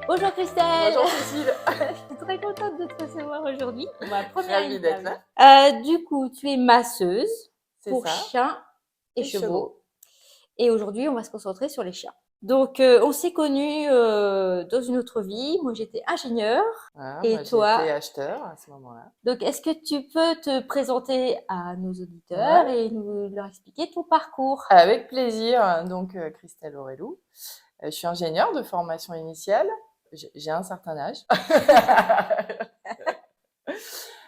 Bonjour Christelle. Bonjour Cécile. Je suis très contente de te recevoir aujourd'hui pour ma première Ravie d'être interview. là. Du coup, tu es masseuse C'est pour ça. chiens et Et chevaux. Et aujourd'hui, on va se concentrer sur les chiens. Donc, on s'est connus dans une autre vie. Moi, j'étais ingénieure Voilà, et moi j'étais toi. acheteur à ce moment-là. Donc, est-ce que tu peux te présenter à nos auditeurs Ouais. et leur expliquer ton parcours? Avec plaisir. Donc Christelle Aurélou. Je suis ingénieure de formation initiale. J'ai un certain âge.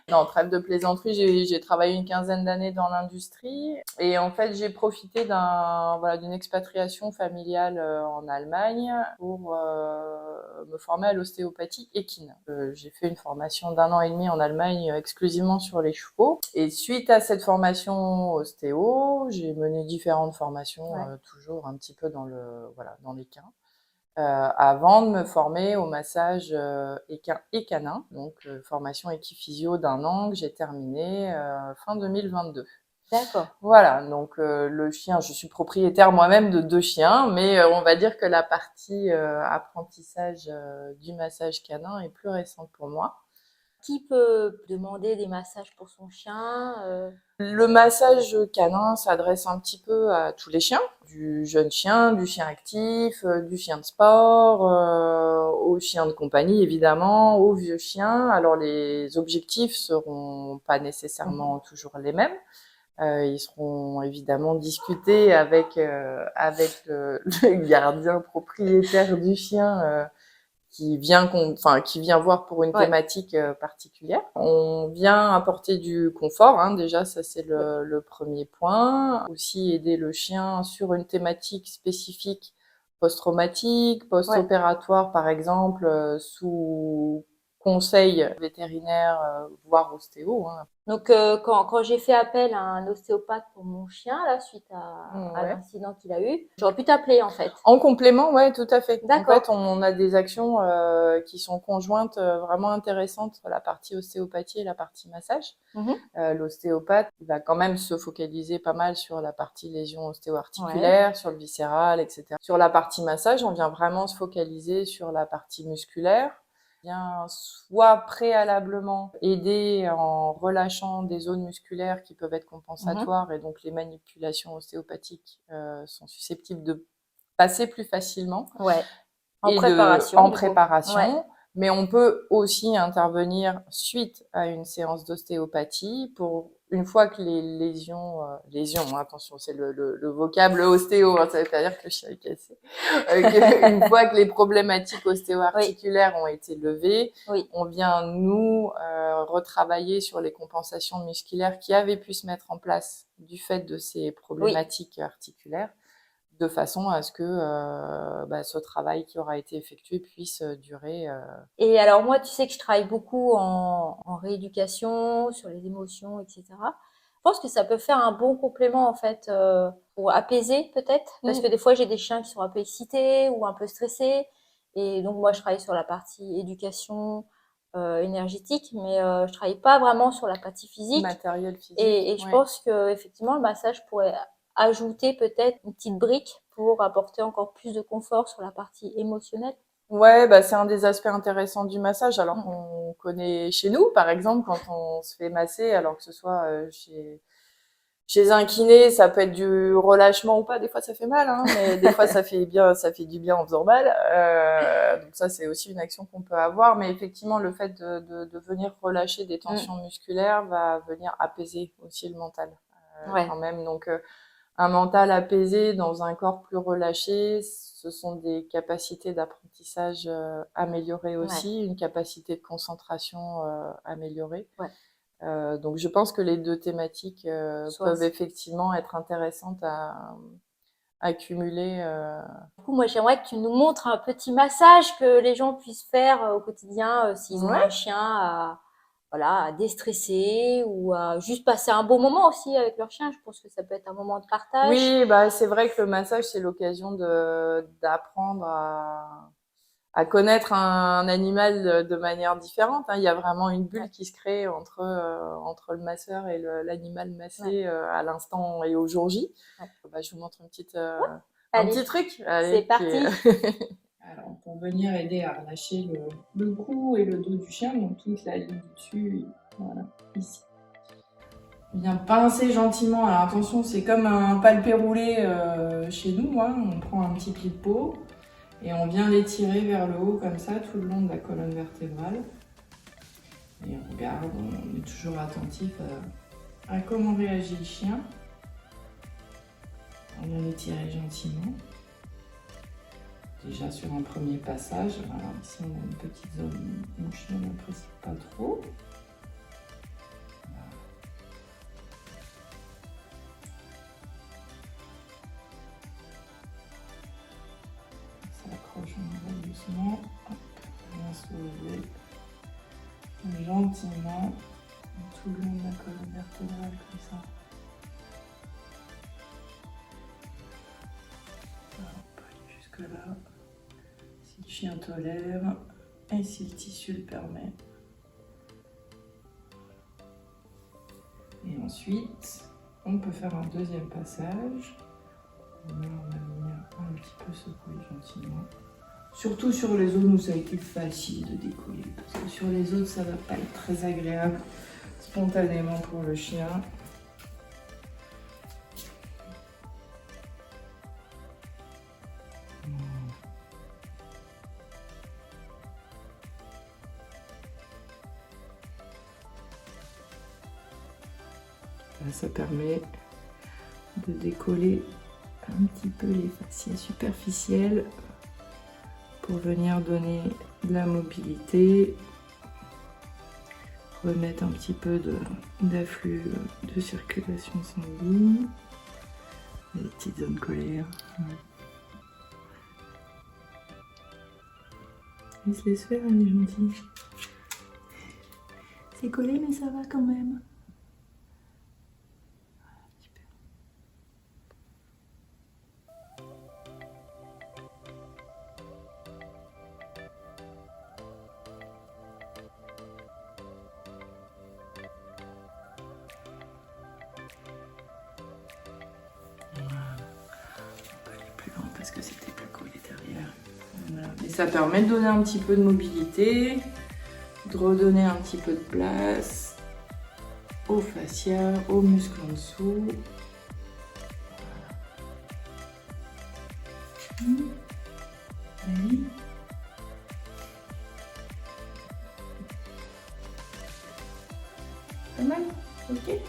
Non, trêve de plaisanterie, j'ai travaillé une quinzaine d'années dans l'industrie et en fait j'ai profité d'une expatriation familiale en Allemagne pour me former à l'ostéopathie équine. J'ai fait une formation d'1 an et demi en Allemagne exclusivement sur les chevaux et suite à cette formation ostéo, j'ai mené différentes formations Ouais. toujours un petit peu dans l'équin. Avant de me former au massage équin et canin, donc formation équiphysio d'1 an que j'ai terminée fin 2022. D'accord. Voilà, donc le chien, je suis propriétaire moi-même de 2 chiens, mais on va dire que la partie apprentissage du massage canin est plus récente pour moi. Qui peut demander des massages pour son chien? Le massage canin s'adresse un petit peu à tous les chiens, du jeune chien, du chien actif, du chien de sport, aux chiens de compagnie évidemment, aux vieux chiens. Alors les objectifs seront pas nécessairement toujours les mêmes. Ils seront évidemment discutés avec le gardien propriétaire du chien qui vient voir pour une Ouais. thématique particulière. On vient apporter du confort, hein, déjà ça c'est le premier point. Aussi aider le chien sur une thématique spécifique post-traumatique, post-opératoire par exemple, sous conseil vétérinaire, voire ostéo. Hein. Donc, quand j'ai fait appel à un ostéopathe pour mon chien, là, suite à Ouais. l'incident qu'il a eu, j'aurais pu t'appeler, en fait. En complément, ouais, tout à fait. En D'accord. fait, on a des actions qui sont conjointes, vraiment intéressantes, la partie ostéopathie et la partie massage. Mhm. L'ostéopathe, il va quand même se focaliser pas mal sur la partie lésion Ouais. ostéo-articulaire, sur le viscéral, etc. Sur la partie massage, on vient vraiment se focaliser sur la partie musculaire. On vient soit préalablement aider en relâchant des zones musculaires qui peuvent être Mhm. compensatoires et donc les manipulations ostéopathiques sont susceptibles de passer plus facilement Ouais. En et préparation, en du coup. Ouais. préparation. Mais on peut aussi intervenir suite à une séance d'ostéopathie pour une fois que les lésions, attention, c'est le vocable ostéo, hein, ça veut pas dire que le chien est cassé. Une fois que les problématiques ostéo-articulaires ont été levées, Oui. on vient nous retravailler sur les compensations musculaires qui avaient pu se mettre en place du fait de ces problématiques articulaires, de façon à ce que ce travail qui aura été effectué puisse durer. Et alors, moi, tu sais que je travaille beaucoup en rééducation, sur les émotions, etc. Je pense que ça peut faire un bon complément, en fait, pour apaiser, peut-être. Parce que des fois, j'ai des chiens qui sont un peu excités ou un peu stressés. Et donc, moi, je travaille sur la partie éducation, énergétique, mais je travaille pas vraiment sur la partie physique. Matériel physique. Et je pense que effectivement, le massage pourrait ajouter peut-être une petite brique pour apporter encore plus de confort sur la partie émotionnelle. Ouais, bah c'est un des aspects intéressants du massage. Alors qu'on connaît chez nous, par exemple, quand on se fait masser, alors que ce soit chez un kiné, ça peut être du relâchement ou pas. Des fois, ça fait mal, hein, mais des fois, ça fait du bien en faisant mal. Donc ça, c'est aussi une action qu'on peut avoir. Mais effectivement, le fait de venir relâcher des tensions musculaires va venir apaiser aussi le mental, Ouais. quand même. Donc, un mental apaisé dans un corps plus relâché, ce sont des capacités d'apprentissage améliorées aussi, une capacité de concentration améliorée. Ouais. Donc je pense que les deux thématiques peuvent effectivement être intéressantes à cumuler. Du coup, moi, j'aimerais que tu nous montres un petit massage que les gens puissent faire au quotidien s'ils ont un chien à déstresser ou à juste passer un bon moment aussi avec leur chien. Je pense que ça peut être un moment de partage. Oui, bah c'est vrai que le massage c'est l'occasion d'apprendre à connaître un animal de manière différente. Hein. Il y a vraiment une bulle qui se crée entre le masseur et l'animal massé à l'instant et au jour J. Bah, je vous montre un petit truc. Allez, Allez, c'est parti. Alors, pour venir aider à relâcher le cou et le dos du chien, donc toute la ligne du dessus, voilà, ici. On vient pincer gentiment, alors attention, c'est comme un palpé roulé chez nous, hein. On prend un petit pli de peau et on vient l'étirer vers le haut comme ça, tout le long de la colonne vertébrale. Et on regarde, on est toujours attentif à comment réagit le chien. On vient l'étirer gentiment. Déjà sur un premier passage, alors ici on a une petite zone où le chien n'apprécie pas trop. Ça accroche, on va doucement. Hop, on vient soulever gentiment tout le long de la colonne vertébrale comme ça. Hop, jusque là. Si le chien tolère et si le tissu le permet. Et ensuite, on peut faire un deuxième passage. Là, on va venir un petit peu secouer gentiment. Surtout sur les zones où ça a été facile de décoller. Parce que sur les autres, ça va pas être très agréable spontanément pour le chien. Là, ça permet de décoller un petit peu les fascias superficielles pour venir donner de la mobilité, remettre un petit peu d'afflux de circulation sanguine, les petites zones collées. Il se laisse faire, elle est gentille. C'est collé mais ça va quand même. Parce que c'était plus collé derrière. Voilà. Et ça permet de donner un petit peu de mobilité, de redonner un petit peu de place aux fascias, aux muscles en dessous. Allez. Pas mal, ok.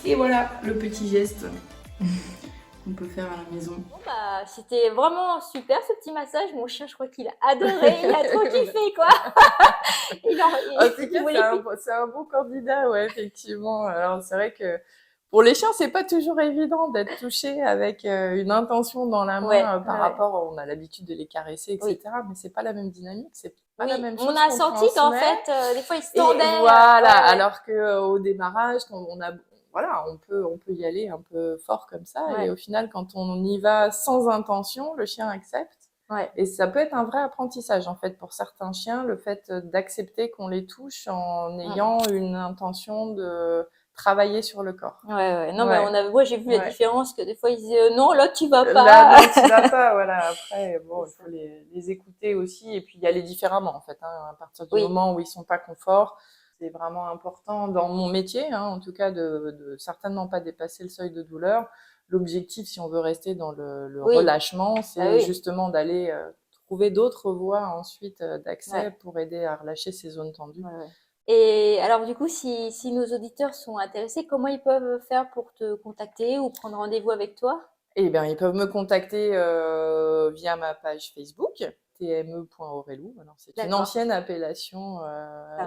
Et voilà le petit geste qu'on peut faire à la maison. Bon, bah, c'était vraiment super ce petit massage. Mon chien, je crois qu'il a adoré. Il a trop kiffé, quoi. C'est un bon candidat, ouais, effectivement. Alors, c'est vrai que pour les chiens, c'est pas toujours évident d'être touché avec une intention dans la main par rapport, on a l'habitude de les caresser, etc. Oui. Mais c'est pas la même dynamique, c'est pas la même chose. On a senti qu'en fait, des fois, ils se tendaient. Voilà, alors qu'au démarrage, quand voilà, on peut y aller un peu fort comme ça. Ouais. Et au final, quand on y va sans intention, le chien accepte. Ouais. Et ça peut être un vrai apprentissage, en fait, pour certains chiens, le fait d'accepter qu'on les touche en ayant une intention de travailler sur le corps. Ouais. Non, mais moi, j'ai vu la différence que des fois, ils disaient non, là, tu vas pas. Là, non, tu vas pas, voilà. Après, bon, il faut les écouter aussi et puis y aller différemment, en fait, hein, à partir du moment où ils sont pas confort. C'est vraiment important dans mon métier, hein, en tout cas, de certainement pas dépasser le seuil de douleur. L'objectif, si on veut rester dans le relâchement, c'est justement d'aller trouver d'autres voies ensuite d'accès pour aider à relâcher ces zones tendues. Ouais. Et alors, du coup, si nos auditeurs sont intéressés, comment ils peuvent faire pour te contacter ou prendre rendez-vous avec toi? Eh bien, ils peuvent me contacter via ma page Facebook. tme.aurelou. Alors, c'est une ancienne appellation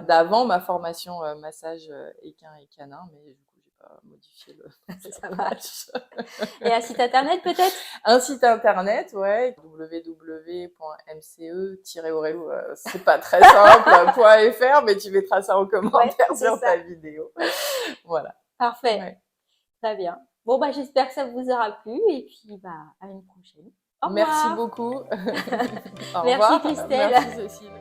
d'avant ma formation massage équin et canin, mais du coup, j'ai pas modifié le. Ça marche. Et un site internet peut-être? Un site internet, ouais, www.mce-aurelou, c'est pas très simple, .fr, mais tu mettras ça en commentaire sur ta vidéo. Voilà. Parfait. Ouais. Très bien. Bon, bah, j'espère que ça vous aura plu et puis, bah, à une prochaine. Au revoir. Merci beaucoup. Au Merci revoir. Christelle. Merci Cécile.